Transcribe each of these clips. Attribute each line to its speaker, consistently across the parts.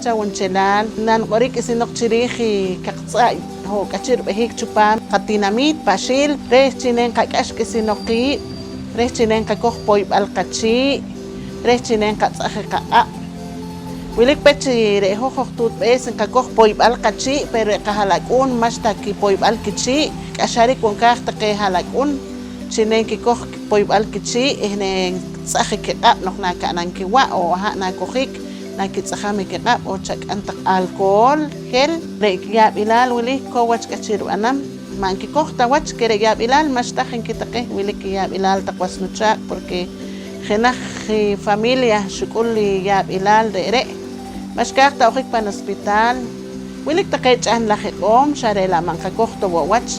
Speaker 1: cha unchelal nan qorik isinok chiriji kaqtsay ho kachir behik chupan qatinamit pashil re chinen qaqash isinoqi re chinen qakoj poyb'al qachi re chinen qatz'aj qa'a wilik pechi re hojoj tut besen qakoj poyb'al qachi pero qahalak'un mashta ki poyb'al kichi k'axarik wonkaj taqe halak'un chinen kikoj poyb'al kichi ihnen tz'aj kiq'ab' noj naka'nan kiwa o ha' nakojik nakitz'ajami kiq'ab' o chak'an taq alcohol gel re yab'ilal wilik kowach k'achirub'anam man kikoj tawach kere yab'ilal maxtaj kitaqej wilik yab'ilal taq wasnuchaq porque jenaj familia xuk'ul li yab'ilal re maxkaj tawjik pan hospital wilik taqe ch'an laj iq'om xare la man qakoj towawach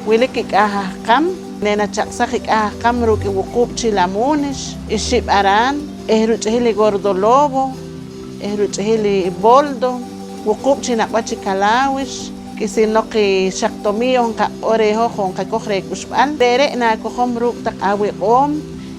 Speaker 1: wilik ik'aj qam nena chaqsaj ik'aj qam ruk' iwuqub' chilamunex ixib' aran ruch'ijil gordolobo ruch'ijil boldo wuqub' chinaq'wach kalawix kisinoq xaqtomiyon qa orejojon qakoj re k'uxb'al re nakojom ruk' taq awiq'om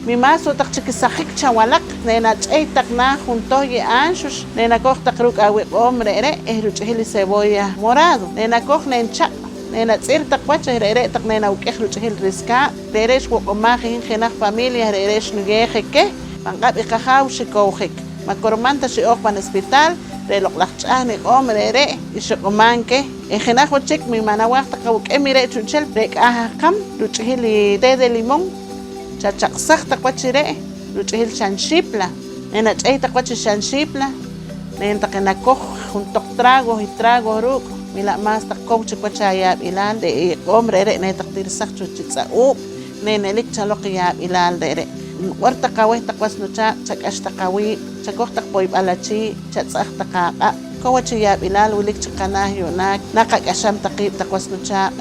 Speaker 1: mimaso taq chikisajik chawalaq nena ch'ey taq na juntoj ye'anxux nena koj taq ruk' awiq'om re ruch'ijil cebolla morado nena koj nencha' nena tz'ir taq wach re taq nena uk'ej ruch'ijil riska' re xwoq'omaj jenaj familia re xnugejeke panq'ab' iqajaw xikowjik makormanta xi'oj pan hospital re loq'laj ch'aj niq'om re ixoq'omanke jenaj wachik mi manawaj taq awuk'em re chuchel re k'aj qam ruch'ijil té de limón chachaqsaj taq wach re ruch'ijil xanxipla nena ch'ey taq wach xanxipla nen taq nakoj juntoq trago ruk' mila mas taq kow chik wach yab'ilal de iq'om re ne taq tirsaj chuchitz'a'ub nenelik chaloq yab'ilal re war taq awej taq wasnuchaq chak'ax taq awi' chakoj taq poyb'al achi chatz'aj taq aq'a' kowach yab'ilal wilik chaqanaj yo'nak naqak'axam taq qiib' taq wasnuchaq